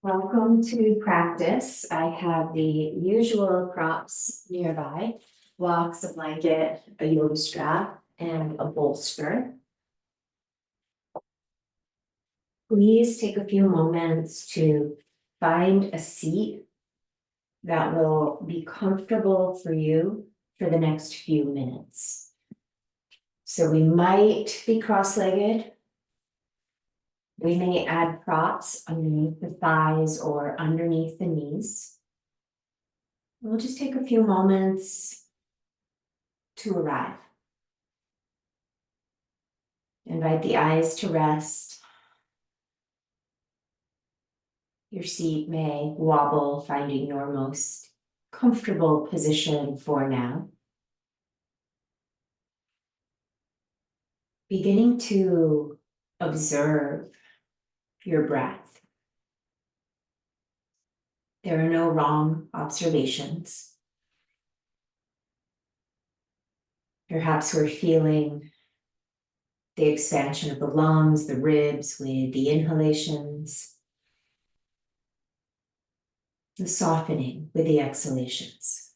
Welcome to practice. I have the usual props nearby, blocks, a blanket, a yoga strap, and a bolster. Please take a few moments to find a seat that will be comfortable for you for the next few minutes. So we might be cross-legged. We may add props underneath the thighs or underneath the knees. We'll just take a few moments to arrive. Invite the eyes to rest. Your seat may wobble, finding your most comfortable position for now. Beginning to observe your breath. There are no wrong observations. Perhaps we're feeling the expansion of the lungs, the ribs with the inhalations, the softening with the exhalations.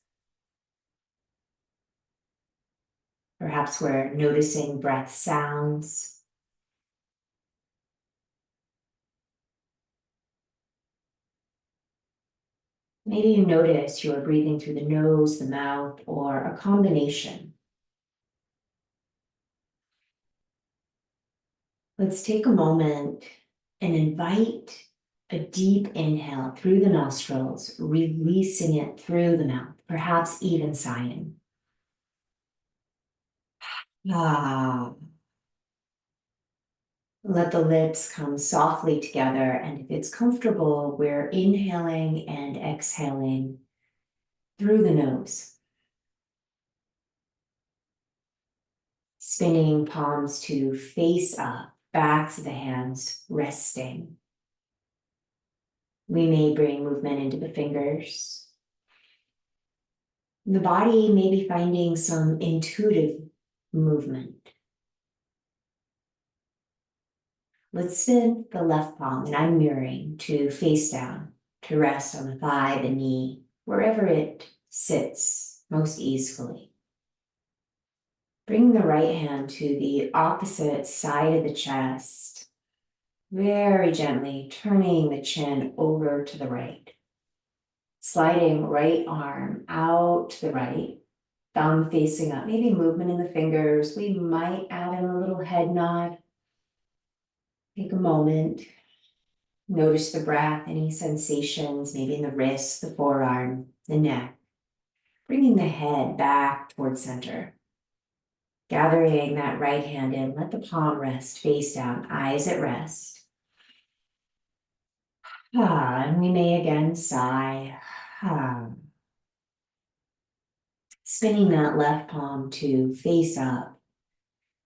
Perhaps we're noticing breath sounds. Maybe you notice you're breathing through the nose, the mouth, or a combination. Let's take a moment and invite a deep inhale through the nostrils, releasing it through the mouth, perhaps even sighing. Ah. Let the lips come softly together, and if it's comfortable, we're inhaling and exhaling through the nose. Spinning palms to face up, backs of the hands resting. We may bring movement into the fingers. The body may be finding some intuitive movement. Let's spin the left palm, and I'm mirroring to face down, to rest on the thigh, the knee, wherever it sits most easily. Bring the right hand to the opposite side of the chest, very gently turning the chin over to the right. Sliding right arm out to the right, thumb facing up, maybe movement in the fingers. We might add in a little head nod. Take a moment. Notice the breath, any sensations, maybe in the wrist, the forearm, the neck. Bringing the head back towards center. Gathering that right hand in, let the palm rest face down, eyes at rest. And we may again sigh. Spinning that left palm to face up.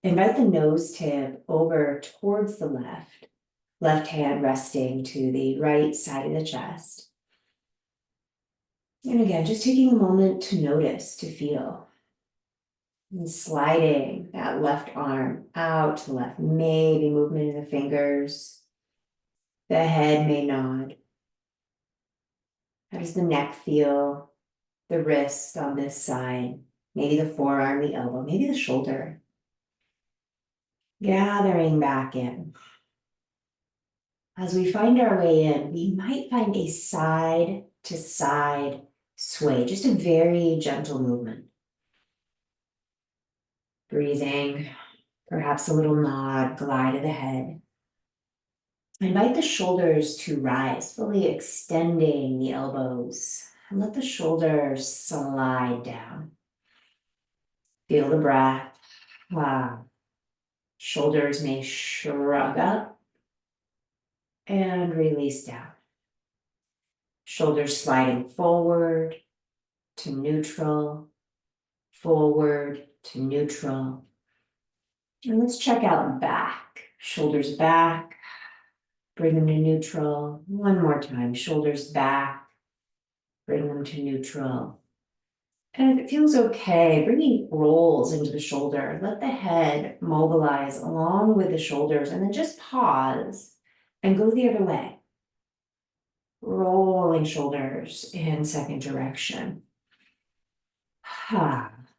Invite the nose tip over towards the left. Left hand resting to the right side of the chest. And again, just taking a moment to notice, to feel. And sliding that left arm out to the left. Maybe movement in the fingers. The head may nod. How does the neck feel? The wrist on this side. Maybe the forearm, the elbow, maybe the shoulder. Gathering back in. As we find our way in, we might find a side to side sway, just a very gentle movement. Breathing, perhaps a little nod, glide of the head. Invite the shoulders to rise, fully extending the elbows. And let the shoulders slide down. Feel the breath. Shoulders may shrug up and release down. Shoulders sliding forward to neutral, forward to neutral. And let's check out back. Shoulders back, bring them to neutral. One more time, shoulders back, bring them to neutral. And if it feels okay, bringing rolls into the shoulder. Let the head mobilize along with the shoulders, and then just pause and go the other way. Rolling shoulders in second direction.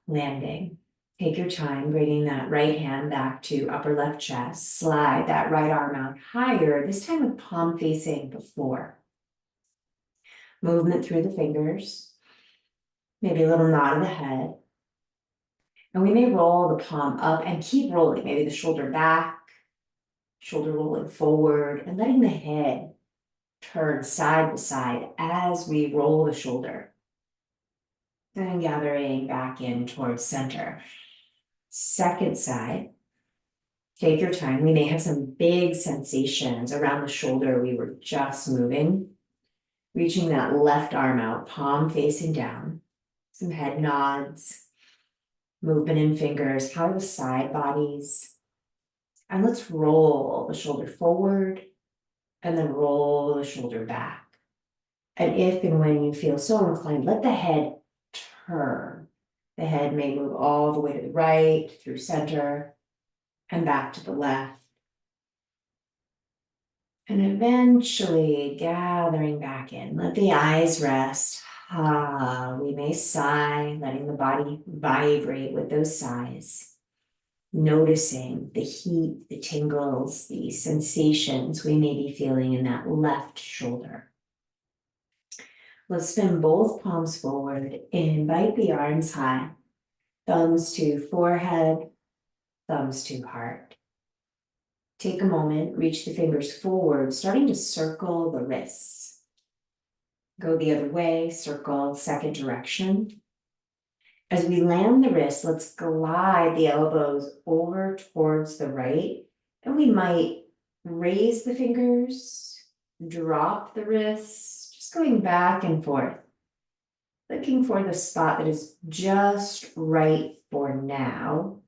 Landing. Take your time, bringing that right hand back to upper left chest. Slide that right arm out higher, this time with palm facing the floor. Movement through the fingers. Maybe a little nod of the head. And we may roll the palm up and keep rolling. Maybe the shoulder back, shoulder rolling forward, and letting the head turn side to side as we roll the shoulder. And gathering back in towards center. Second side. Take your time. We may have some big sensations around the shoulder. We were just moving. Reaching that left arm out, palm facing down. Some head nods. Movement in fingers. How are the side bodies? And let's roll the shoulder forward and then roll the shoulder back. And if and when you feel so inclined, let the head turn. The head may move all the way to the right, through center, and back to the left. And eventually gathering back in, let the eyes rest. We may sigh, letting the body vibrate with those sighs. Noticing the heat, the tingles, the sensations we may be feeling in that left shoulder. Let's spin both palms forward. Invite the arms high. Thumbs to forehead, thumbs to heart. Take a moment, reach the fingers forward, starting to circle the wrists. Go the other way, circle second direction. As we land the wrists, let's glide the elbows over towards the right. And we might raise the fingers, drop the wrists, just going back and forth. Looking for the spot that is just right for now.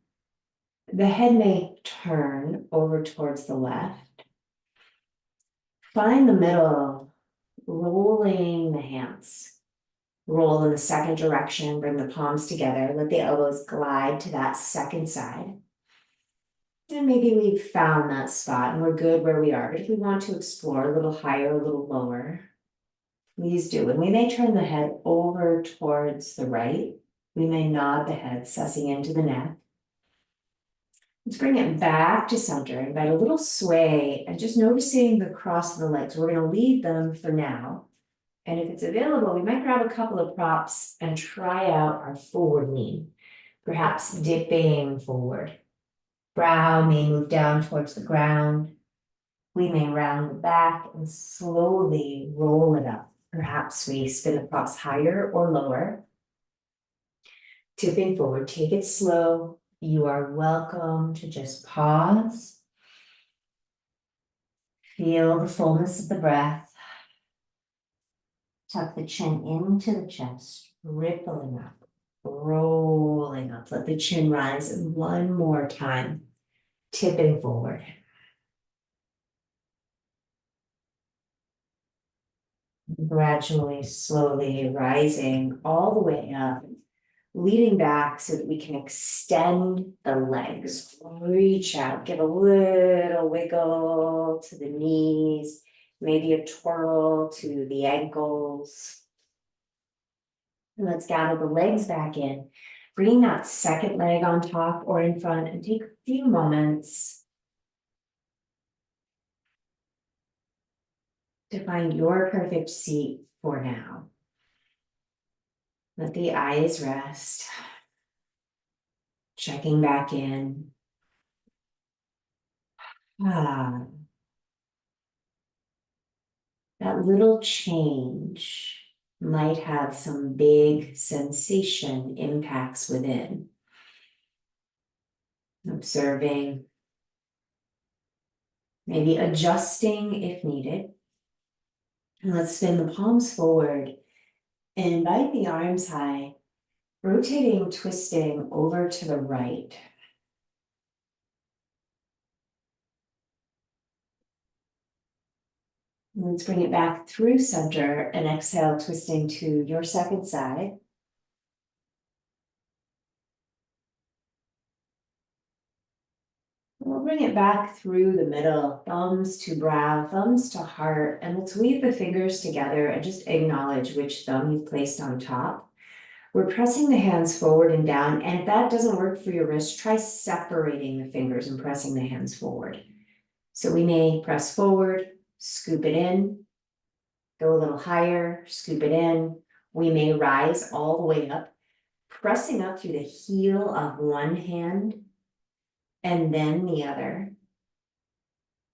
The head may turn over towards the left. Find the middle, rolling the hands. Roll in the second direction, bring the palms together, let the elbows glide to that second side. And maybe we've found that spot and we're good where we are. But if we want to explore a little higher, a little lower, please do. And we may turn the head over towards the right. We may nod the head, sussing into the neck. Let's bring it back to center. Invite a little sway and just noticing the cross of the legs. We're going to leave them for now. And if it's available, we might grab a couple of props and try out our forward lean. Perhaps dipping forward. Brow may move down towards the ground. We may round the back and slowly roll it up. Perhaps we spin across higher or lower. Tipping forward, take it slow. You are welcome to just pause. Feel the fullness of the breath. Tuck the chin into the chest, rippling up, rolling up. Let the chin rise. And one more time, tipping forward. Gradually, slowly rising all the way up, leaning back so that we can extend the legs. Reach out, give a little wiggle to the knees, maybe a twirl to the ankles. And let's gather the legs back in. Bring that second leg on top or in front and take a few moments to find your perfect seat for now. Let the eyes rest. Checking back in. That little change might have some big sensation impacts within. Observing, maybe adjusting if needed. And let's spin the palms forward. Invite the arms high, rotating, twisting over to the right. Let's bring it back through center and exhale, twisting to your second side. We'll bring it back through the middle, thumbs to brow, thumbs to heart, and let's weave the fingers together and just acknowledge which thumb you've placed on top. We're pressing the hands forward and down, and if that doesn't work for your wrist, try separating the fingers and pressing the hands forward. So we may press forward, scoop it in, go a little higher, scoop it in. We may rise all the way up, pressing up through the heel of one hand and then the other.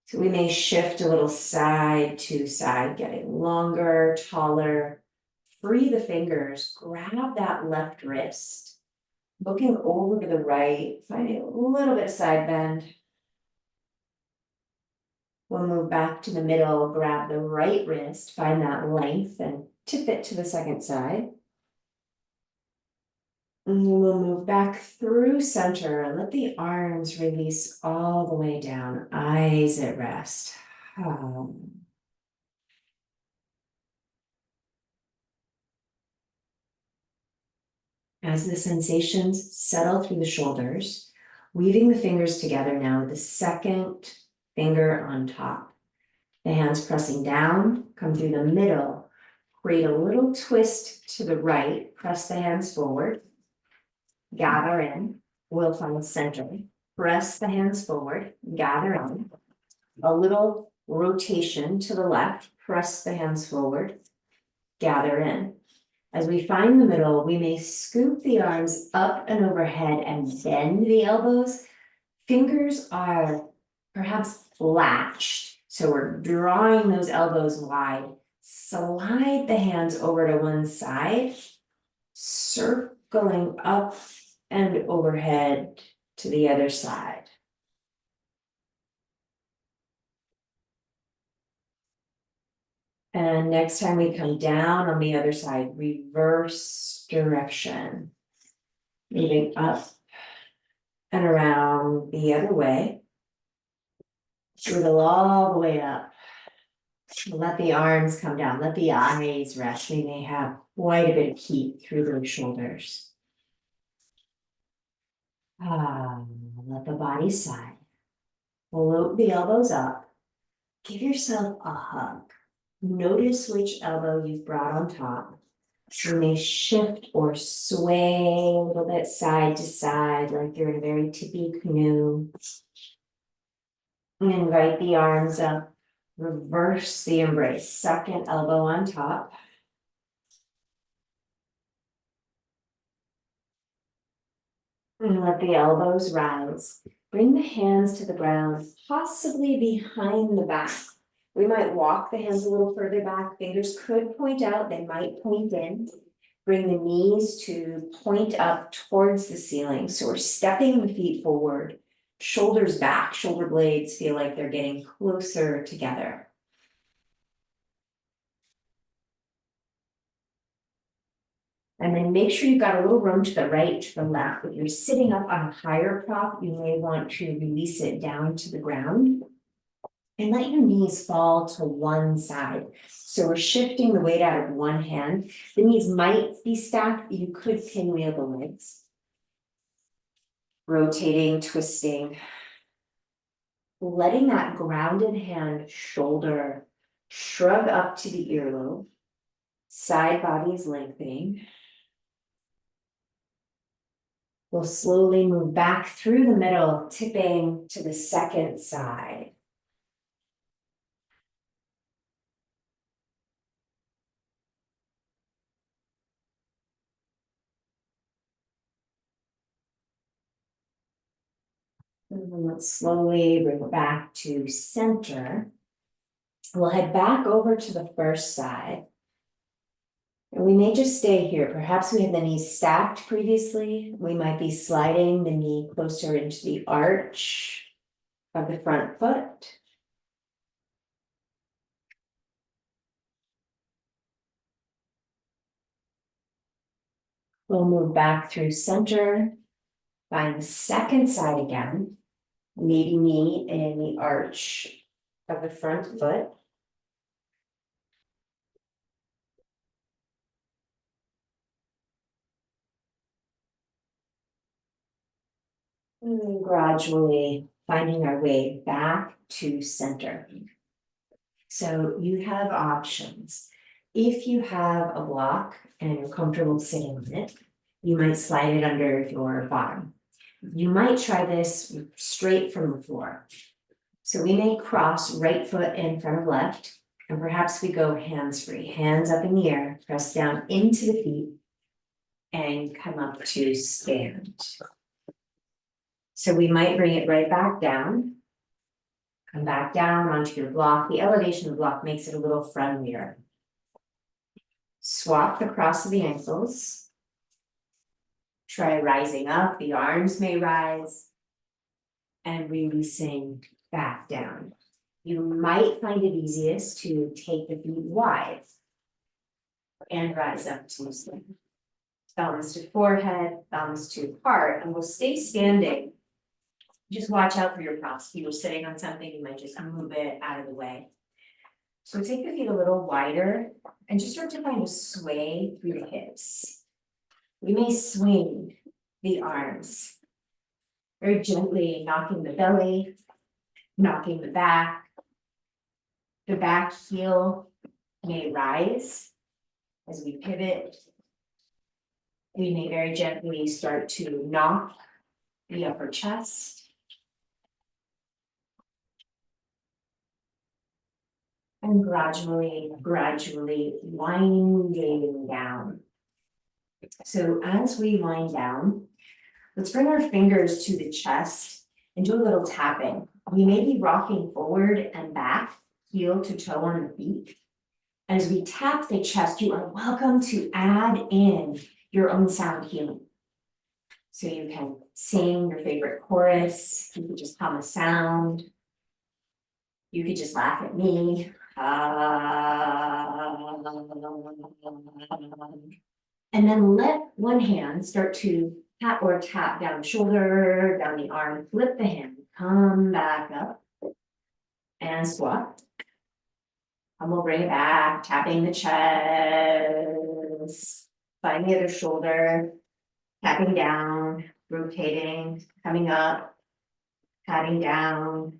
So we may shift a little side to side, getting longer, taller. Free the fingers, grab that left wrist, looking over to the right, finding a little bit of side bend. We'll move back to the middle, grab the right wrist, find that length and tip it to the second side. And we'll move back through center and let the arms release all the way down, eyes at rest. As the sensations settle through the shoulders, weaving the fingers together now with the second finger on top. The hands pressing down, come through the middle, create a little twist to the right, press the hands forward, gather in, we'll find center, press the hands forward, gather in, a little rotation to the left, press the hands forward, gather in. As we find the middle, we may scoop the arms up and overhead and bend the elbows. Fingers are perhaps latched, so we're drawing those elbows wide. Slide the hands over to one side, circling up and overhead to the other side. And next time we come down on the other side, reverse direction. Moving up and around the other way. Wiggle all the way up. Let the arms come down. Let the eyes rest. We may have quite a bit of heat through those shoulders. Let the body sigh. Float the elbows up. Give yourself a hug. Notice which elbow you've brought on top. You may shift or sway a little bit side to side like you're in a very tippy canoe. Invite the arms up. Reverse the embrace. Second elbow on top. And let the elbows rise. Bring the hands to the ground, possibly behind the back. We might walk the hands a little further back. Fingers could point out, they might point in. Bring the knees to point up towards the ceiling. So we're stepping the feet forward, shoulders back, shoulder blades feel like they're getting closer together. And then make sure you've got a little room to the right, to the left. If you're sitting up on a higher prop, you may want to release it down to the ground. And let your knees fall to one side. So we're shifting the weight out of one hand. The knees might be stacked. You could pinwheel the legs. Rotating, twisting. Letting that grounded hand shoulder shrug up to the earlobe. Side body is lengthening. We'll slowly move back through the middle, tipping to the second side. And then let's slowly bring it back to center. We'll head back over to the first side. And we may just stay here. Perhaps we have the knees stacked previously. We might be sliding the knee closer into the arch of the front foot. We'll move back through center. Find the second side again. Maybe knee in the arch of the front foot. And gradually finding our way back to center. So you have options. If you have a block and you're comfortable sitting on it, you might slide it under your bottom. You might try this straight from the floor. So we may cross right foot in front of left, and perhaps we go hands free, hands up in the air, press down into the feet, and come up to stand. So we might bring it right back down. Come back down onto your block. The elevation of the block makes it a little friendlier. Swap the cross of the ankles. Try rising up, the arms may rise. And releasing back down. You might find it easiest to take the feet wide and rise up to stand. Thumbs to forehead, thumbs to heart, and we'll stay standing. Just watch out for your props. If you were sitting on something, you might just move it out of the way. So take the feet a little wider and just start to kind of sway through the hips. We may swing the arms, very gently knocking the belly, knocking the back. The back heel may rise as we pivot. We may very gently start to knock the upper chest. And gradually winding down. So as we wind down, let's bring our fingers to the chest and do a little tapping. We may be rocking forward and back, heel to toe on the feet. As we tap the chest, you are welcome to add in your own sound healing. So you can sing your favorite chorus, you could just hum a sound, you could just laugh at me. And then let one hand start to tap or tap down the shoulder, down the arm, flip the hand, come back up and swap. And we'll bring it back, tapping the chest, find the other shoulder, tapping down, rotating, coming up, patting down,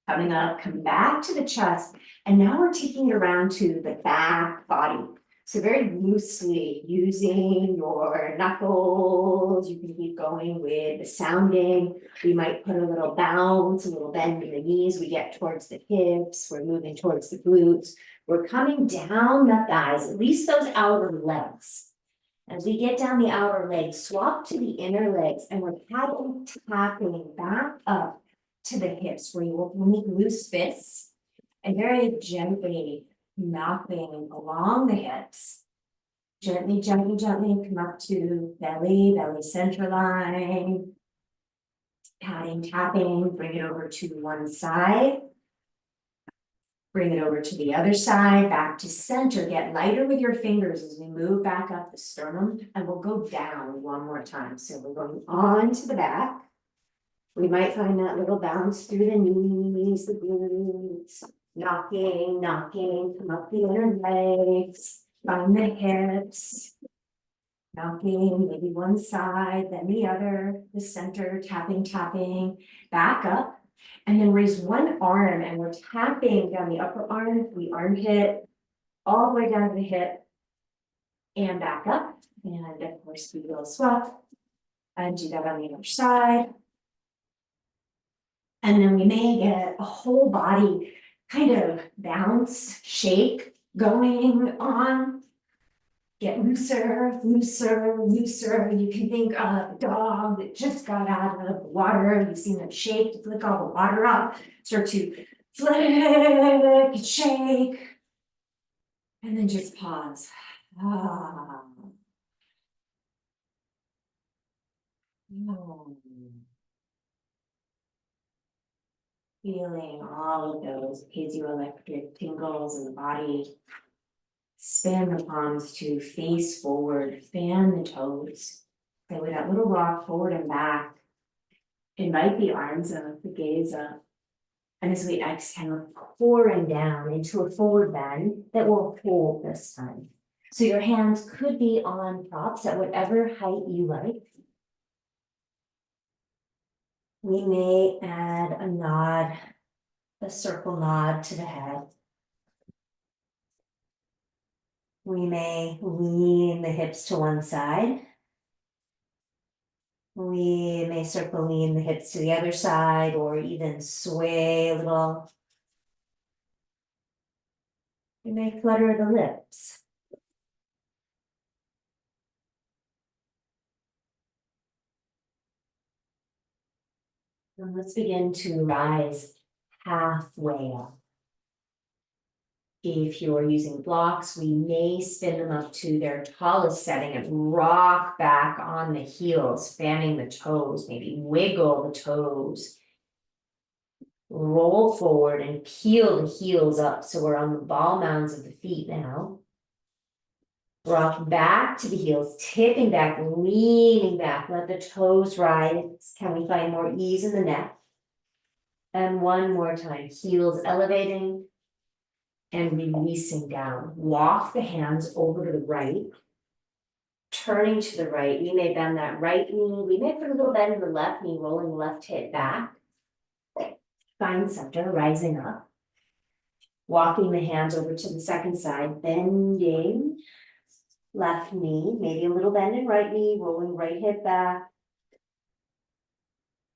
coming up, come back to the chest. And now we're taking it around to the back body. So very loosely using your knuckles, you can keep going with the sounding. We might put a little bounce, a little bend in the knees. We get towards the hips, we're moving towards the glutes. We're coming down the thighs, at least those outer legs. As we get down the outer legs, swap to the inner legs, and we're tapping back up to the hips, where you will make loose fists and very gently knocking along the hips. Gently, gently, gently come up to belly, belly center line. Patting, tapping, bring it over to one side. Bring it over to the other side, back to center. Get lighter with your fingers as we move back up the sternum, and we'll go down one more time. So we're going on to the back. We might find that little bounce through the knees, the glutes, knocking, knocking, come up the inner legs, find the hips, knocking, maybe one side, then the other, the center, tapping, tapping, back up, and then raise one arm, and we're tapping down the upper arm, the armpit, all the way down to the hip, and back up, and of course we will swap, and do that on the other side. And then we may get a whole body kind of bounce, shake going on. Get looser, looser, looser. You can think of a dog that just got out of the water. You've seen them shake to flick all the water off. Start to flick, shake. And then just pause. Ah. Oh. Feeling all of those piezoelectric tingles in the body. Span the palms to face forward, fan the toes. So with that little rock forward and back, invite the arms up, the gaze up. And as we exhale, pouring down into a forward bend that will hold this time. So your hands could be on props at whatever height you like. We may add a nod, a circle nod to the head. We may lean the hips to one side. We may circle lean the hips to the other side or even sway a little. We may flutter the lips. And let's begin to rise halfway up. If you're using blocks, we may spin them up to their tallest setting and rock back on the heels, fanning the toes, maybe wiggle the toes. Roll forward and peel the heels up so we're on the ball mounds of the feet now. Rock back to the heels, tipping back, leaning back, let the toes rise. Can we find more ease in the neck? And one more time, heels elevating and releasing down. Walk the hands over to the right, turning to the right. We may bend that right knee. We may put a little bend in the left knee, rolling the left hip back. Find center, rising up. Walking the hands over to the second side, bending left knee, maybe a little bend in right knee, rolling right hip back.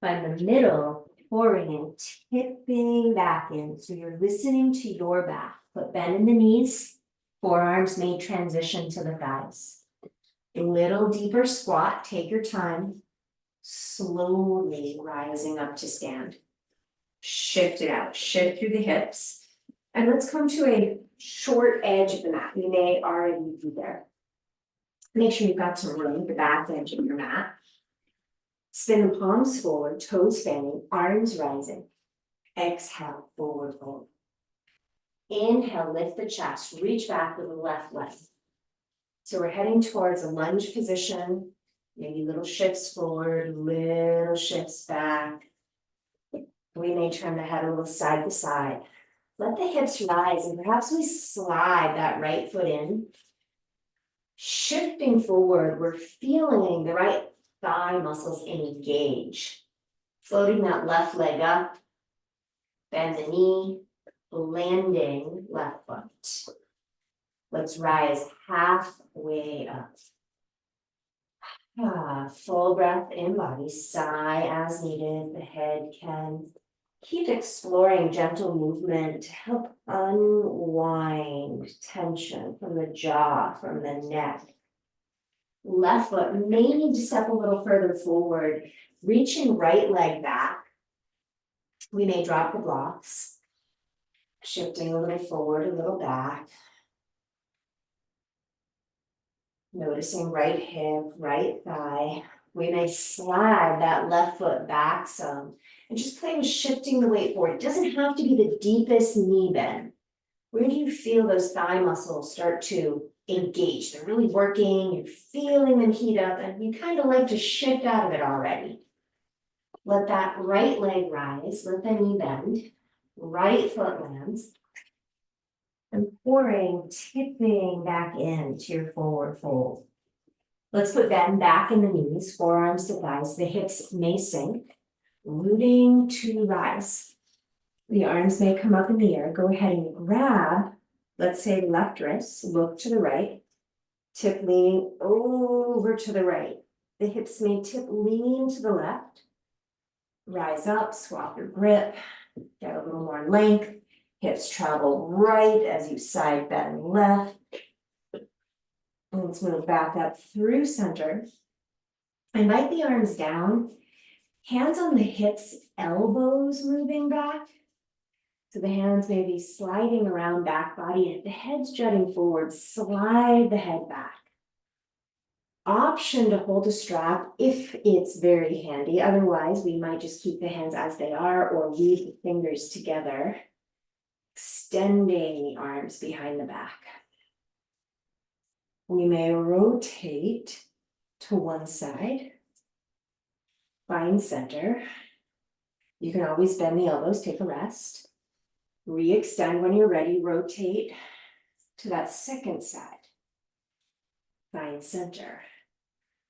Find the middle, pouring in, tipping back in. So you're listening to your back, but bend in the knees, forearms may transition to the thighs. A little deeper squat, take your time, slowly rising up to stand. Shift it out, shift through the hips. And let's come to a short edge of the mat. You may already be there. Make sure you've got some room at the back edge of your mat. Spin the palms forward, toes fanning, arms rising. Exhale, forward fold. Inhale, lift the chest, reach back with the left leg. So we're heading towards a lunge position, maybe little shifts forward, little shifts back. We may turn the head a little side to side. Let the hips rise and perhaps we slide that right foot in. Shifting forward, we're feeling the right thigh muscles engage. Floating that left leg up, bend the knee, landing left foot. Let's rise halfway up. Full breath in body, sigh as needed. The head can keep exploring gentle movement to help unwind tension from the jaw, from the neck. Left foot may need to step a little further forward, reaching right leg back. We may drop the blocks, shifting a little forward, a little back. Noticing right hip, right thigh. We may slide that left foot back some and just play with shifting the weight forward. It doesn't have to be the deepest knee bend. Where do you feel those thigh muscles start to engage? They're really working, you're feeling them heat up, and you kind of like to shift out of it already. Let that right leg rise, let the knee bend, right foot lands, and pouring, tipping back into your forward fold. Let's put bend back in the knees, forearms to thighs, the hips may sink, rooting to rise. The arms may come up in the air. Go ahead and grab, let's say left wrist, look to the right, tip leaning over to the right. The hips may tip lean to the left. Rise up, swap your grip, get a little more length. Hips travel right as you side bend left. And let's move back up through center. Invite the arms down, hands on the hips, elbows moving back. So the hands may be sliding around back body, and if the head's jutting forward, slide the head back. Option to hold a strap if it's very handy. Otherwise, we might just keep the hands as they are or weave the fingers together, extending the arms behind the back. We may rotate to one side, find center. You can always bend the elbows, take a rest. Re-extend when you're ready, rotate to that second side. Find center.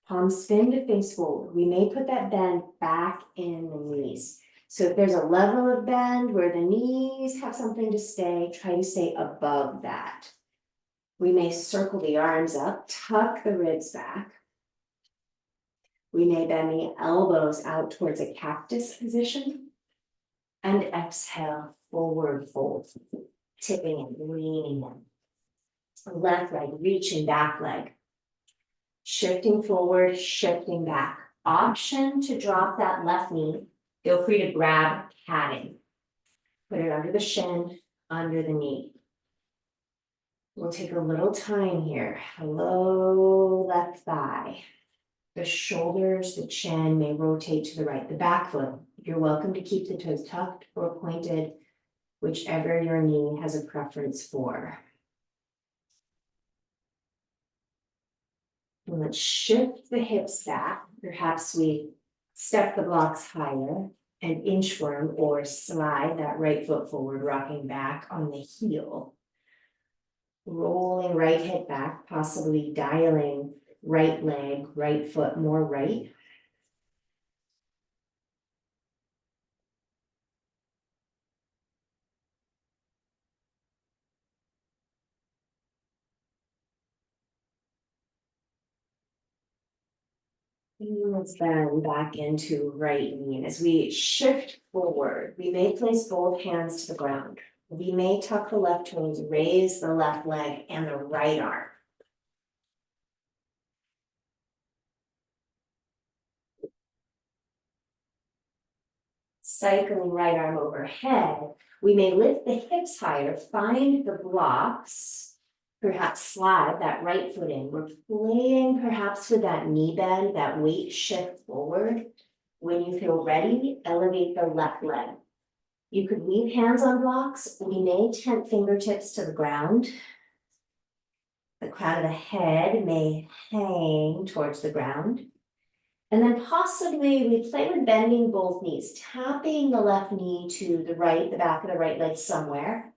Palms spin to face forward. We may put that bend back in the knees. So if there's a level of bend where the knees have something to stay, try to stay above that. We may circle the arms up, tuck the ribs back. We may bend the elbows out towards a cactus position. And exhale, forward fold, tipping and leaning in. Left leg, reaching back leg. Shifting forward, shifting back. Option to drop that left knee. Feel free to grab padding. Put it under the shin, under the knee. We'll take a little time here. Hello, left thigh. The shoulders, the chin may rotate to the right. The back foot, you're welcome to keep the toes tucked or pointed, whichever your knee has a preference for. And let's shift the hips back. Perhaps we step the blocks higher and inchworm or slide that right foot forward, rocking back on the heel. Rolling right hip back, possibly dialing right leg, right foot more right. And let's bend back into right knee. And as we shift forward, we may place both hands to the ground. We may tuck the left toes, raise the left leg and the right arm. Cycling right arm overhead, we may lift the hips higher, find the blocks, perhaps slide that right foot in. We're playing perhaps with that knee bend, that weight shift forward. When you feel ready, elevate the left leg. You could leave hands on blocks. We may tent fingertips to the ground. The crown of the head may hang towards the ground. And then possibly we play with bending both knees, tapping the left knee to the right, the back of the right leg somewhere.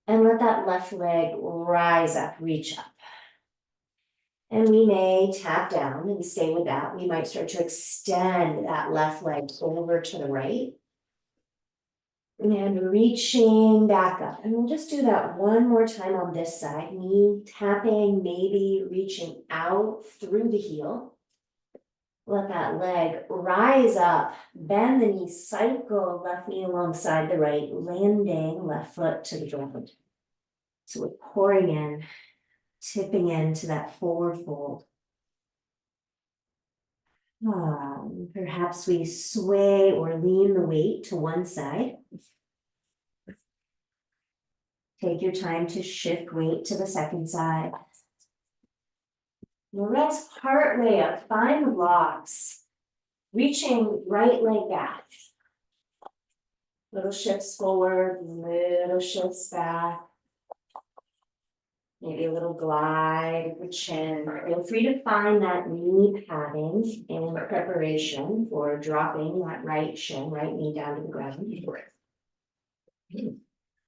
And let that left leg rise up, reach up. And we may tap down and stay with that. We might start to extend that left leg over to the right. And reaching back up. And we'll just do that one more time on this side. Knee tapping, maybe reaching out through the heel. Let that leg rise up, bend the knee, cycle left knee alongside the right, landing left foot to the ground. So we're pouring in, tipping into that forward fold. Perhaps we sway or lean the weight to one side. Take your time to shift weight to the second side. Now let's part way up, find the blocks. Reaching right leg back. Little shifts forward, little shifts back. Maybe a little glide of the chin. Feel free to find that knee padding in preparation for dropping that right shin, right knee down to the ground. And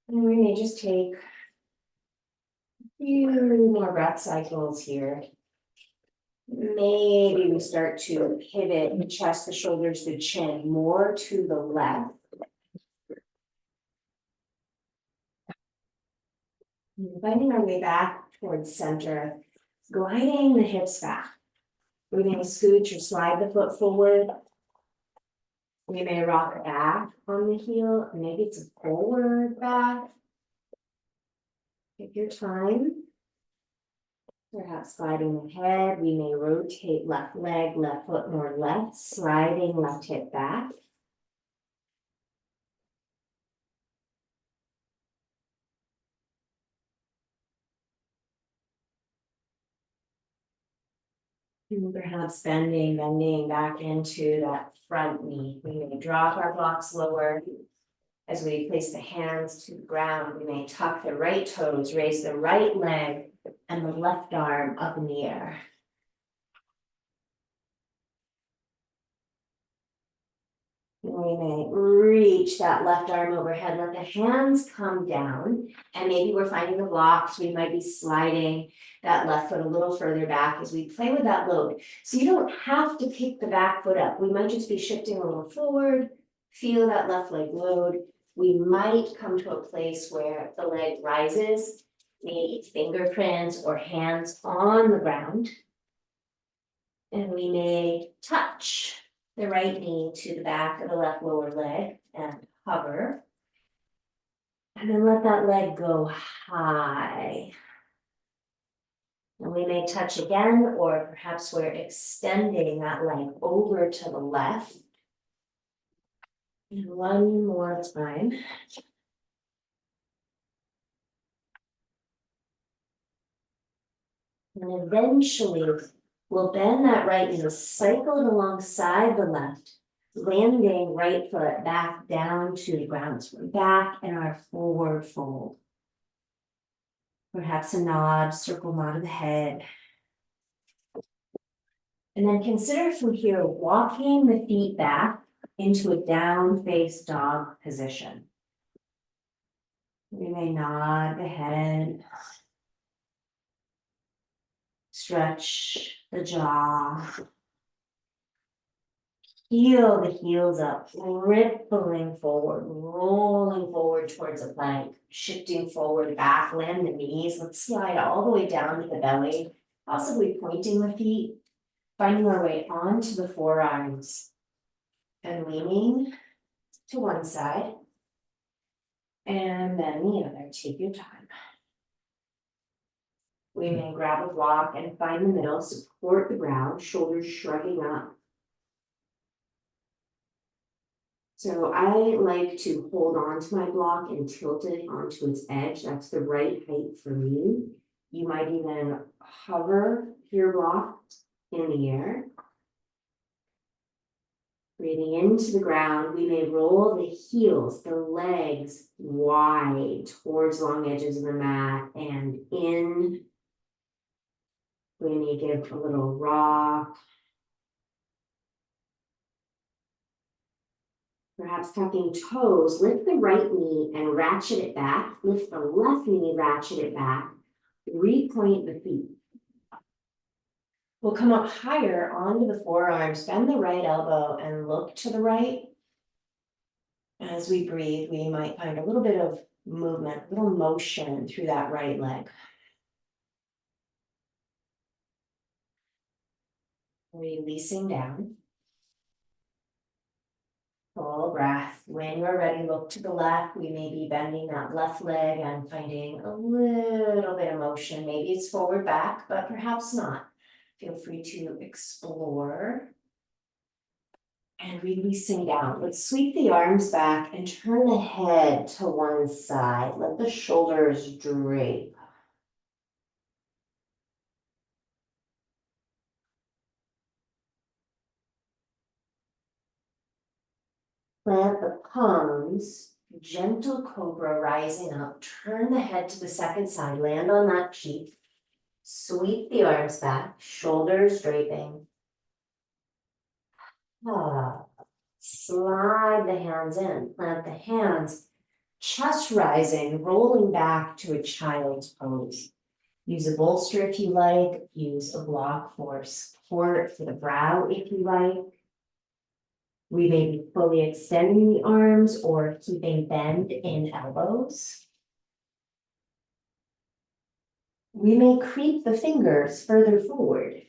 we may just take a few more breath cycles here. Maybe we start to pivot the chest, the shoulders, the chin more to the left. Finding our way back towards center, gliding the hips back. We may scooch or slide the foot forward. We may rock back on the heel. Maybe it's a forward back. Take your time. Perhaps sliding the head. We may rotate left leg, left foot more left, sliding left hip back. And perhaps bending back into that front knee. We may drop our blocks lower. As we place the hands to the ground, we may tuck the right toes, raise the right leg and the left arm up in the air. We may reach that left arm overhead, let the hands come down, and maybe we're finding the blocks, we might be sliding that left foot a little further back as we play with that load. So you don't have to pick the back foot up, we might just be shifting a little forward, feel that left leg load. We might come to a place where the leg rises, maybe fingerprints or hands on the ground. And we may touch the right knee to the back of the left lower leg and hover. And then let that leg go high. And we may touch again, or perhaps we're extending that leg over to the left. And one more time. And eventually we'll bend that right knee, cycle it alongside the left, landing right foot back down to the ground. So we're back in our forward fold. Perhaps a nod, circle nod of the head. And then consider from here walking the feet back into a down face dog position. We may nod the head, stretch the jaw, heel the heels up, rippling forward, rolling forward towards a plank, shifting forward, back, land the knees. Let's slide all the way down to the belly, possibly pointing the feet, finding our way onto the forearms and leaning to one side and then the other. Take your time. We may grab a block and find the middle, support the ground, shoulders shrugging up. So I like to hold on to my block and tilt it onto its edge. That's the right height for me. You might even hover your block in the air. Breathing into the ground, we may roll the heels, the legs wide towards long edges of the mat and in. We may give a little rock. Perhaps tucking toes, lift the right knee and ratchet it back. Lift the left knee, ratchet it back. Repoint the feet. We'll come up higher onto the forearms, bend the right elbow and look to the right. As we breathe, we might find a little bit of movement, a little motion through that right leg. Releasing down. Full breath. When you're ready, look to the left. We may be bending that left leg and finding a little bit of motion. Maybe it's forward back, but perhaps not. Feel free to explore. And releasing down. Let's sweep the arms back and turn the head to one side. Let the shoulders drape. Plant the palms, gentle cobra rising up. Turn the head to the second side, land on that cheek. Sweep the arms back, shoulders draping. Slide the hands in, plant the hands, chest rising, rolling back to a child's pose. Use a bolster if you like, use a block for support for the brow if you like. We may be fully extending the arms or keeping bend in elbows. We may creep the fingers further forward.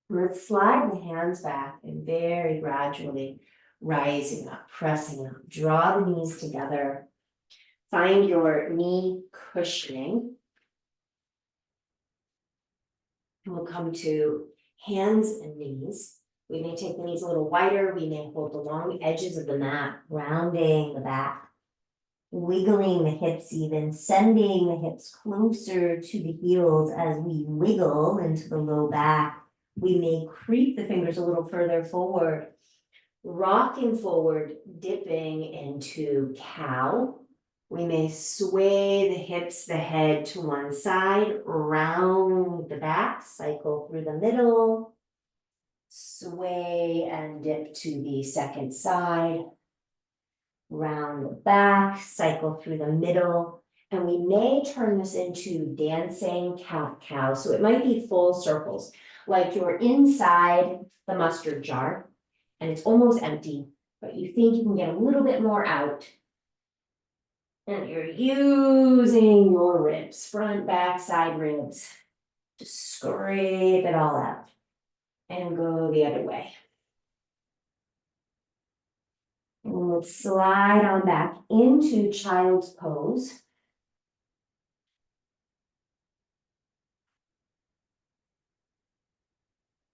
Let's slide the hands back and very gradually rising up, pressing up. Draw the knees together. Find your knee cushioning. And we'll come to hands and knees. We may take the knees a little wider. We may hold the long edges of the mat, rounding the back, wiggling the hips even, sending the hips closer to the heels as we wiggle into the low back. We may creep the fingers a little further forward, rocking forward, dipping into cow. We may sway the hips, the head to one side, round the back, cycle through the middle, sway and dip to the second side, round the back, cycle through the middle, and we may turn this into dancing cat-cow. So it might be full circles, like you're inside the mustard jar and it's almost empty, but you think you can get a little bit more out. And you're using your ribs, front, back, side ribs, to scrape it all out and go the other way. And we'll slide on back into child's pose.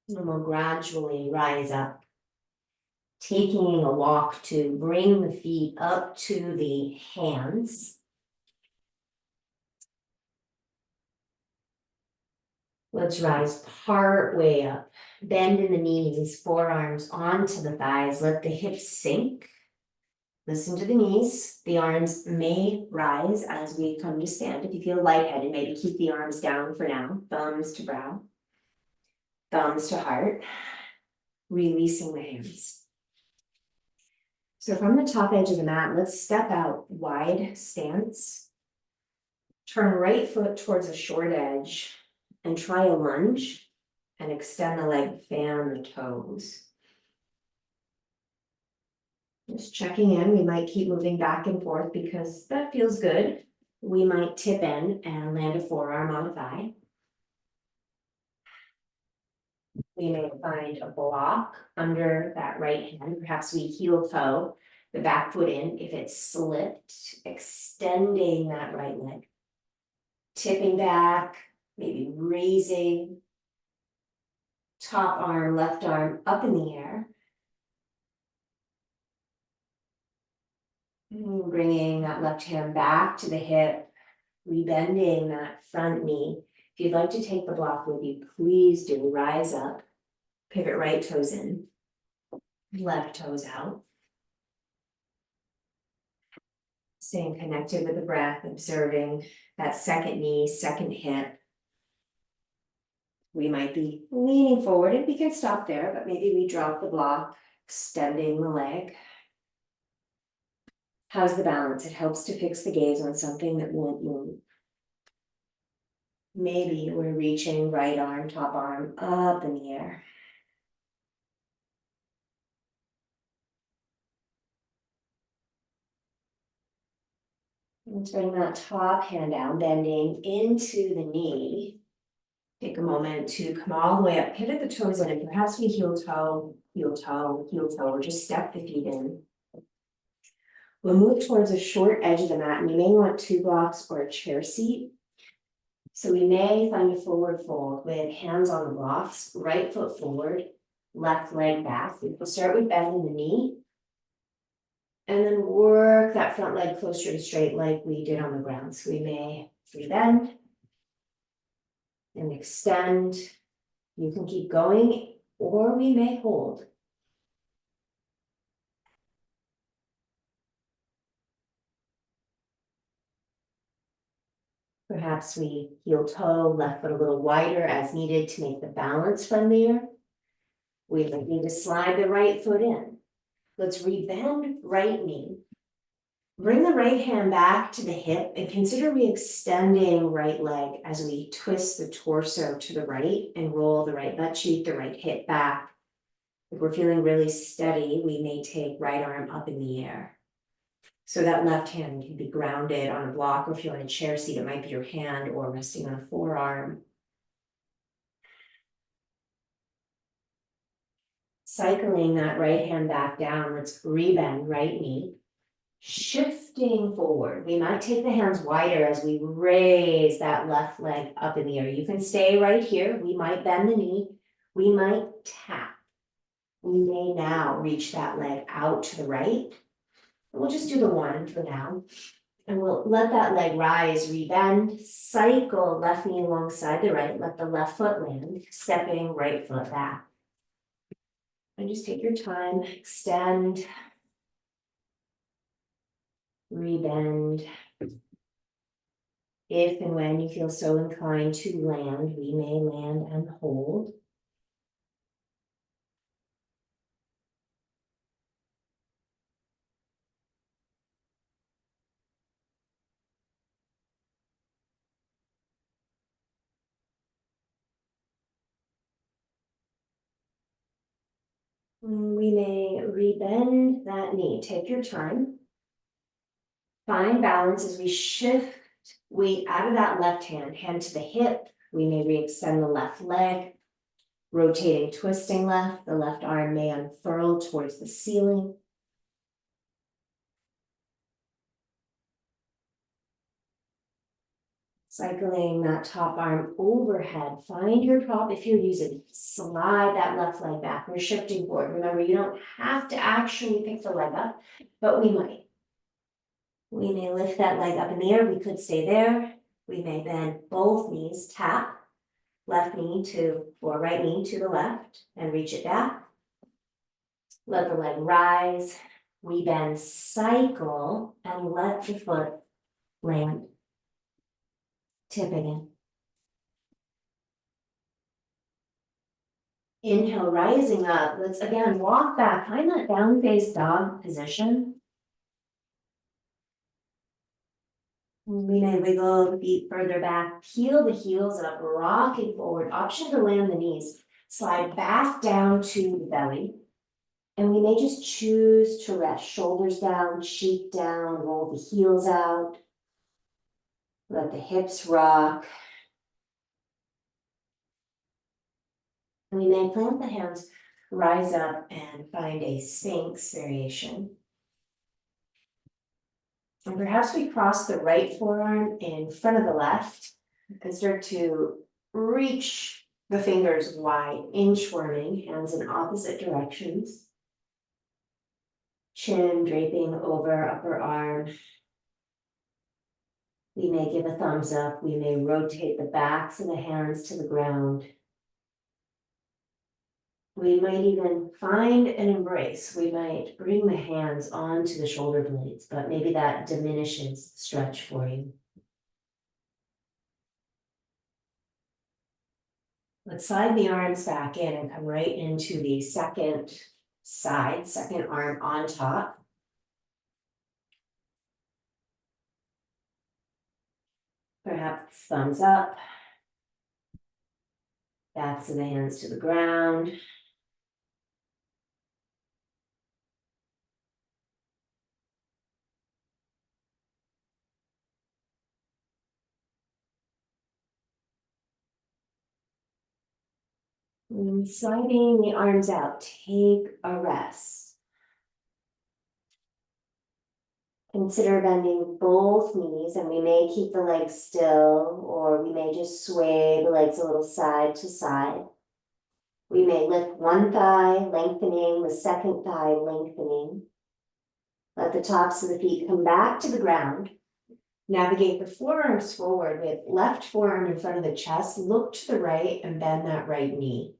And we'll gradually rise up, taking a walk to bring the feet up to the hands. Let's rise part way up, bend in the knees, forearms onto the thighs, let the hips sink. Listen to the knees. The arms may rise as we come to stand. If you feel lightheaded, maybe keep the arms down for now. Thumbs to brow, thumbs to heart, releasing the hands. So from the top edge of the mat, let's step out, wide stance. Turn right foot towards a short edge and try a lunge and extend the leg, fan the toes. Just checking in, we might keep moving back and forth because that feels good. We might tip in and land a forearm on a thigh. We may find a block under that right hand. Perhaps we heel toe the back foot in. If it's slipped, extending that right leg. Tipping back, maybe raising top arm, left arm up in the air. Bringing that left hand back to the hip, rebending that front knee. If you'd like to take the block with you, please do. Rise up, pivot right toes in, left toes out. Staying connected with the breath, observing that second knee, second hip. We might be leaning forward and we can stop there, but maybe we drop the block, extending the leg. How's the balance? It helps to fix the gaze on something that won't move. Maybe we're reaching right arm, top arm up in the air. Let's bring that top hand down, bending into the knee. Take a moment to come all the way up, pivot the toes in, and perhaps we heel toe, heel toe, heel toe, or just step the feet in. We'll move towards a short edge of the mat, and you may want 2 blocks or a chair seat. So we may find a forward fold with hands on the blocks, right foot forward, left leg back. We'll start with bending the knee, and then work that front leg closer to straight like we did on the ground. So we may rebend and extend. You can keep going, or we may hold. Perhaps we heel toe, left foot a little wider as needed to make the balance friendlier. We might need to slide the right foot in. Let's rebend right knee. Bring the right hand back to the hip and consider re-extending right leg as we twist the torso to the right and roll the right butt cheek, the right hip back. If we're feeling really steady, we may take right arm up in the air. So that left hand can be grounded on a block, or if you're in a chair seat, it might be your hand or resting on a forearm. Cycling that right hand back down, let's rebend right knee. Shifting forward, we might take the hands wider as we raise that left leg up in the air. You can stay right here. We might bend the knee. We might tap. We may now reach that leg out to the right. We'll just do the one for now. And we'll let that leg rise, rebend, cycle left knee alongside the right, let the left foot land, stepping right foot back. And just take your time, extend. rebend. If and when you feel so inclined to land, we may land and hold. We may rebend that knee. Take your time. Find balance as we shift weight out of that left hand to the hip. We may re-extend the left leg, rotating, twisting left. The left arm may unfurl towards the ceiling. Cycling that top arm overhead. Find your prop if you're using. Slide that left leg back. We're shifting forward. Remember, you don't have to actually pick the leg up, but we might. We may lift that leg up in the air. We could stay there. We may bend both knees, tap left knee to, or right knee to the left and reach it back. Let the leg rise. We bend, cycle, and let the foot land. Tipping in. Inhale, rising up. Let's again walk back. Find that down face dog position. We may wiggle the feet further back, peel the heels up, rocking forward. Option to land the knees. Slide back down to the belly. And we may just choose to rest. Shoulders down, cheek down, roll the heels out. Let the hips rock. And we may plant the hands, rise up and find a Sphinx variation. And perhaps we cross the right forearm in front of the left and start to reach the fingers wide, inchworming, hands in opposite directions. Chin draping over upper arm. We may give a thumbs up. We may rotate the backs of the hands to the ground. We might even find an embrace. We might bring the hands onto the shoulder blades, but maybe that diminishes the stretch for you. Let's slide the arms back in and come right into the second side, second arm on top. Perhaps thumbs up. Backs of the hands to the ground. And sliding the arms out, take a rest. Consider bending both knees, and we may keep the legs still, or we may just sway the legs a little side to side. We may lift one thigh, lengthening, the second thigh lengthening. Let the tops of the feet come back to the ground. Navigate the forearms forward with left forearm in front of the chest. Look to the right and bend that right knee.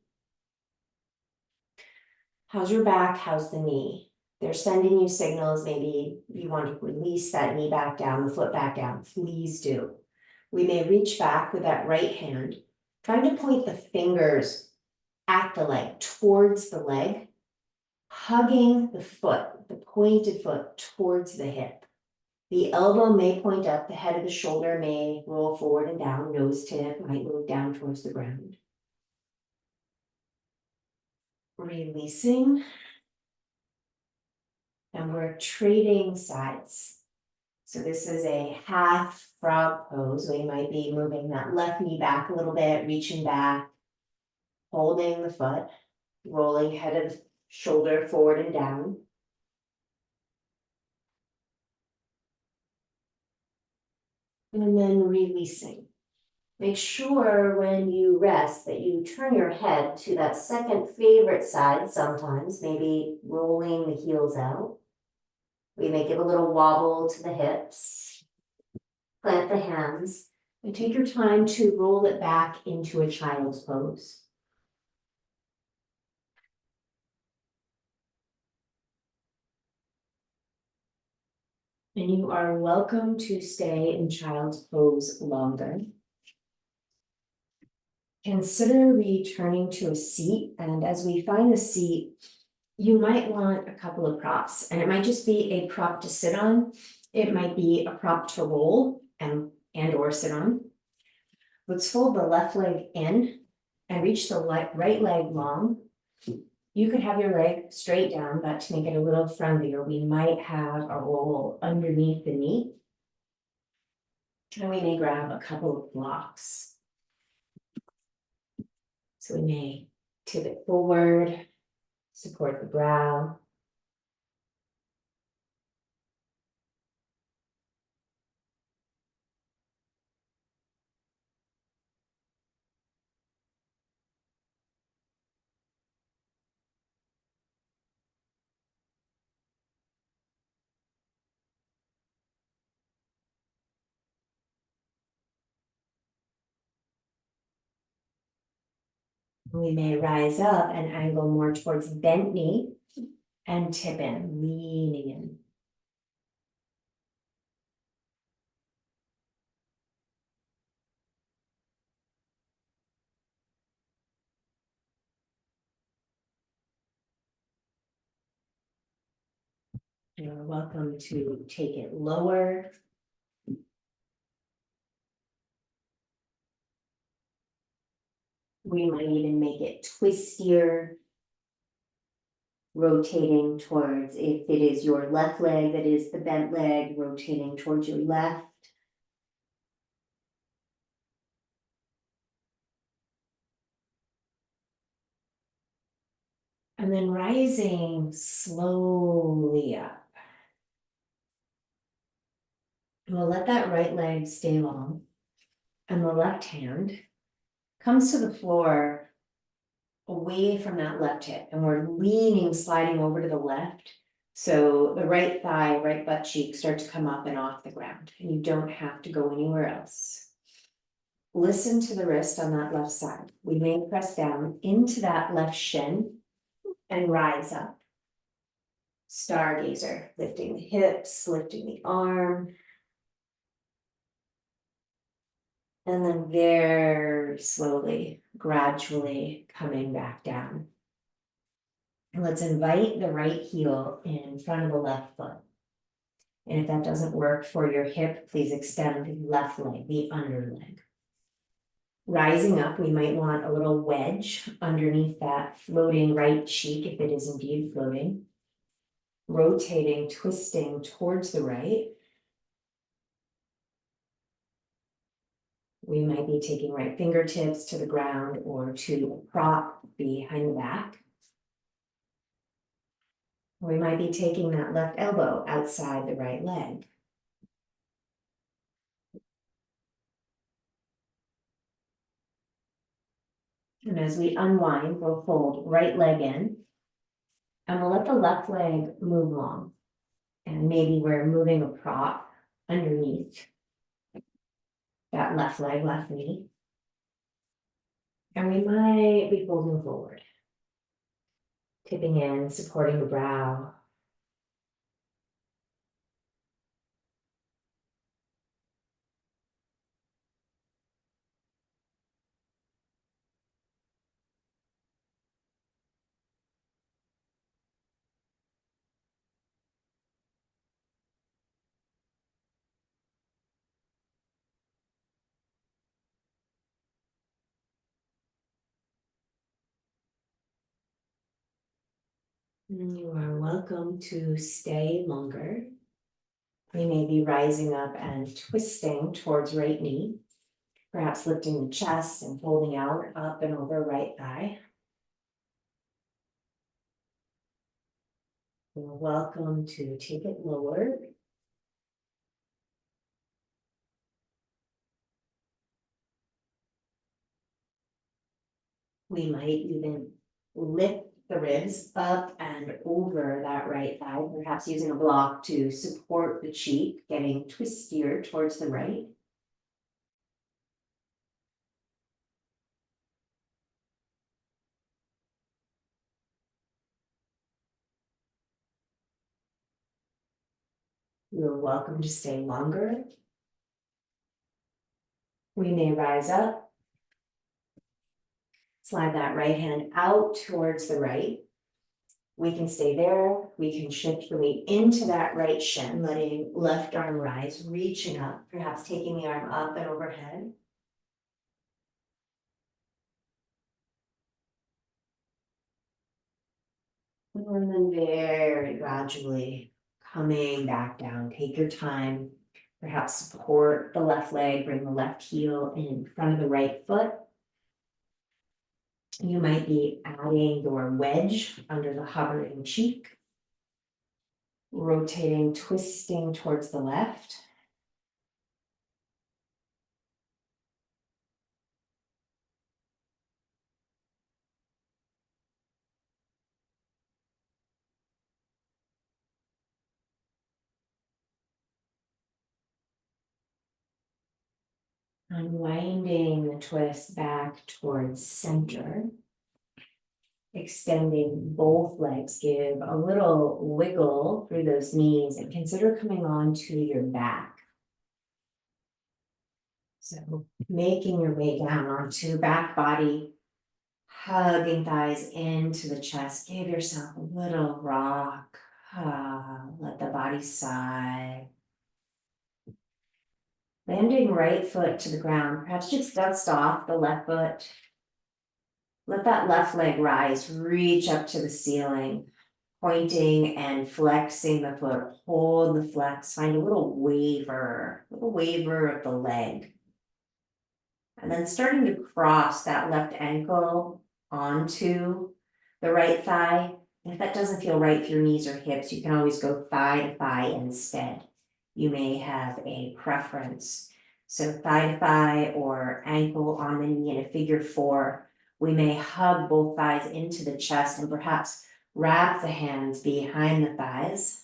How's your back? How's the knee? They're sending you signals. Maybe you want to release that knee back down, the foot back down. Please do. We may reach back with that right hand, trying to point the fingers at the leg, towards the leg, hugging the foot, the pointed foot towards the hip. The elbow may point up, the head of the shoulder may roll forward and down, nose tip might move down towards the ground. Releasing. And we're trading sides. So this is a half frog pose. We might be moving that left knee back a little bit, reaching back, holding the foot, rolling head of shoulder forward and down. And then releasing. Make sure when you rest that you turn your head to that second favorite side sometimes, maybe rolling the heels out. We may give a little wobble to the hips, plant the hands, and take your time to roll it back into a child's pose. And you are welcome to stay in child's pose longer. Consider returning to a seat, and as we find the seat, you might want a couple of props, and it might just be a prop to sit on. It might be a prop to roll and or sit on. Let's fold the left leg in and reach the right leg long. You could have your leg straight down, but to make it a little friendlier, we might have a roll underneath the knee. And we may grab a couple of blocks. So we may tip it forward, support the brow. We may rise up and angle more towards bent knee and tip in, leaning in. You're welcome to take it lower. We might even make it twistier, rotating towards, if it is your left leg that is the bent leg, rotating towards your left. And then rising slowly up. And we'll let that right leg stay long. And the left hand comes to the floor away from that left hip. And we're leaning, sliding over to the left. So the right thigh, right butt cheek start to come up and off the ground. And you don't have to go anywhere else. Listen to the wrist on that left side. We may press down into that left shin and rise up. Stargazer, lifting the hips, lifting the arm. And then very slowly, gradually coming back down. And let's invite the right heel in front of the left foot. And if that doesn't work for your hip, please extend the left leg, the under leg. Rising up, we might want a little wedge underneath that floating right cheek, if it is indeed floating. Rotating, twisting towards the right. We might be taking right fingertips to the ground or to a prop behind the back. We might be taking that left elbow outside the right leg. And as we unwind, we'll fold right leg in. And we'll let the left leg move long. And maybe we're moving a prop underneath that left leg, left knee. And we might be folding forward. Tipping in, supporting the brow. And you are welcome to stay longer. We may be rising up and twisting towards right knee, perhaps lifting the chest and folding out up and over right thigh. You're welcome to take it lower. We might even lift the ribs up and over that right thigh, perhaps using a block to support the cheek, getting twistier towards the right. you're welcome to stay longer. We may rise up. Slide that right hand out towards the right. We can stay there. We can shift the weight into that right shin, letting left arm rise, reaching up, perhaps taking the arm up and overhead. And then very gradually coming back down. Take your time. Perhaps support the left leg, bring the left heel in front of the right foot. You might be adding your wedge under the hovering cheek. Rotating, twisting towards the left. Unwinding the twist back towards center. Extending both legs, give a little wiggle through those knees and consider coming on to your back. So making your way down onto back body, hugging thighs into the chest. Give yourself a little rock. Let the body sigh. Landing right foot to the ground, perhaps just dust off the left foot. Let that left leg rise, reach up to the ceiling, pointing and flexing the foot. Hold the flex, find a little waver of the leg. And then starting to cross that left ankle onto the right thigh. And if that doesn't feel right for your knees or hips, you can always go thigh to thigh instead. You may have a preference. So thigh to thigh or ankle on the knee in a figure four. We may hug both thighs into the chest and perhaps wrap the hands behind the thighs.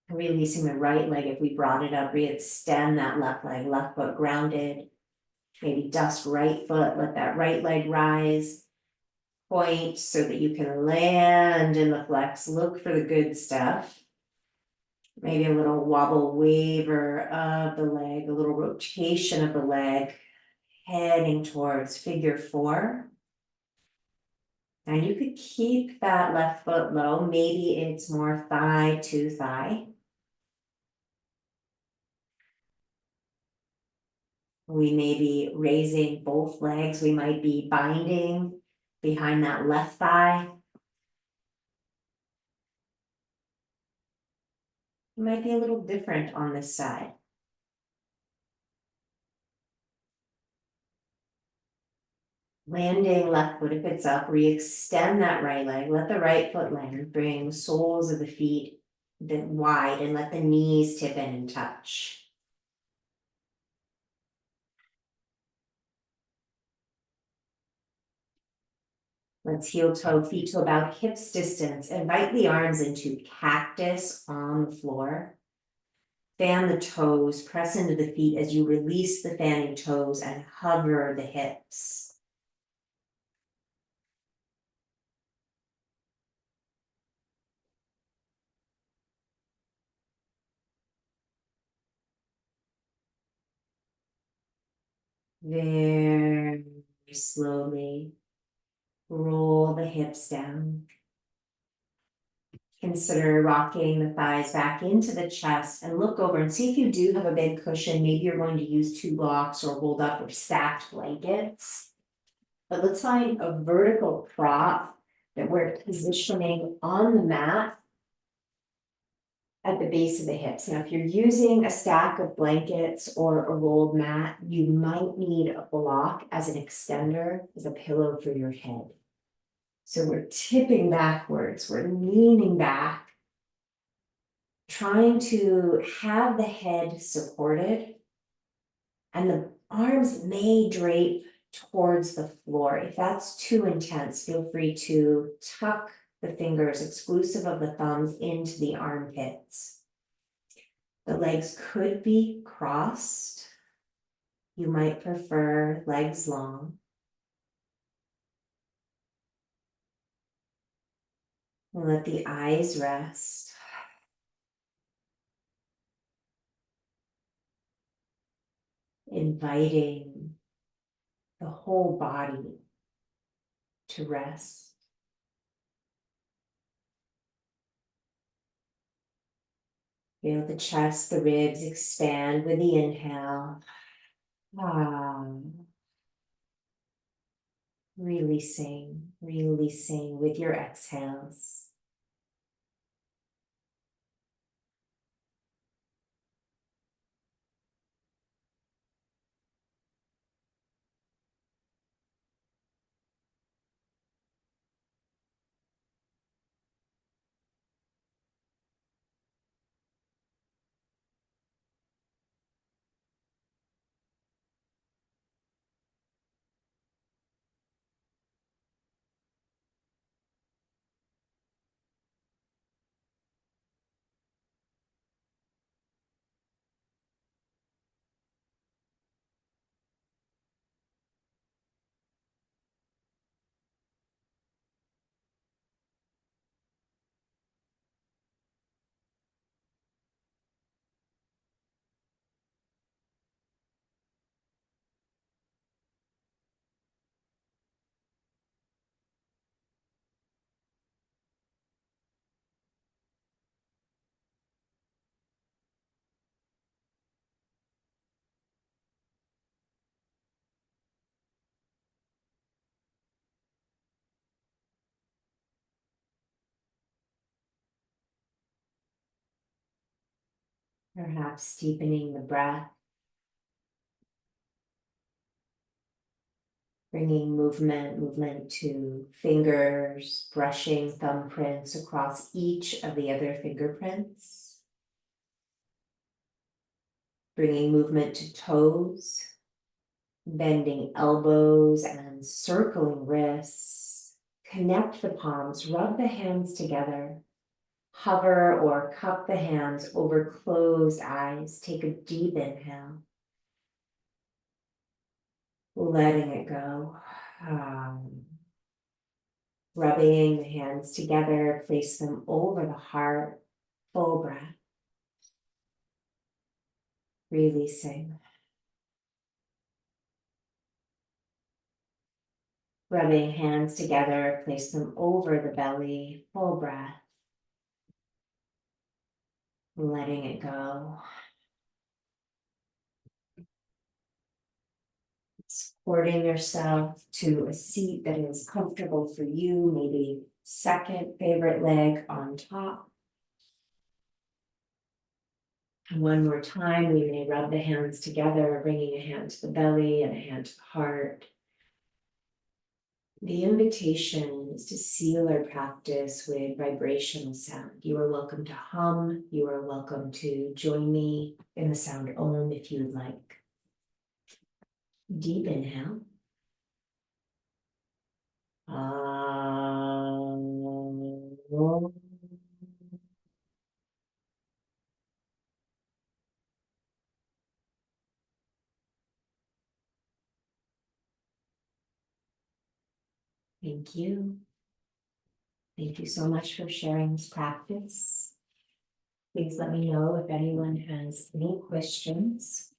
Releasing the right leg. If we brought it up, re-extend that left leg, left foot grounded. Maybe dust right foot, let that right leg rise. Point so that you can land in the flex. Look for the good stuff. Maybe a little wobble, waver of the leg, a little rotation of the leg, heading towards figure four. And you could keep that left foot low. Maybe it's more thigh to thigh. We may be raising both legs. We might be binding behind that left thigh. It might be a little different on this side. Landing left foot if it's up, re-extend that right leg, let the right foot land, bring soles of the feet wide and let the knees tip in and touch. Let's heel toe, feet to about hips distance. Invite the arms into cactus on the floor. Fan the toes, press into the feet as you release the fanning toes and hover the hips. Very slowly roll the hips down. Consider rocking the thighs back into the chest and look over and see if you do have a big cushion. Maybe you're going to use 2 blocks or rolled up or stacked blankets. But let's find a vertical prop that we're positioning on the mat at the base of the hips. Now, if you're using a stack of blankets or a rolled mat, you might need a block as an extender, as a pillow for your head. So we're tipping backwards, we're leaning back, trying to have the head supported, and the arms may drape towards the floor. If that's too intense, feel free to tuck the fingers, exclusive of the thumbs, into the armpits. The legs could be crossed. You might prefer legs long. Let the eyes rest. Inviting the whole body to rest. Feel the chest, the ribs expand with the inhale. Releasing with your exhales. Perhaps deepening the breath. Bringing movement to fingers, brushing thumbprints across each of the other fingerprints. Bringing movement to toes, bending elbows and circling wrists. Connect the palms, rub the hands together. Hover or cup the hands over closed eyes. Take a deep inhale. Letting it go. Rubbing the hands together, place them over the heart. Full breath. Releasing. Rubbing hands together, place them over the belly. Full breath. Letting it go. Supporting yourself to a seat that is comfortable for you, maybe second favorite leg on top. And one more time, we may rub the hands together, bringing a hand to the belly and a hand to the heart. The invitation is to seal our practice with vibrational sound. You are welcome to hum. You are welcome to join me in the sound Om if you would like. Deep inhale. Om. Thank you. Thank you so much for sharing this practice. Please let me know if anyone has any questions.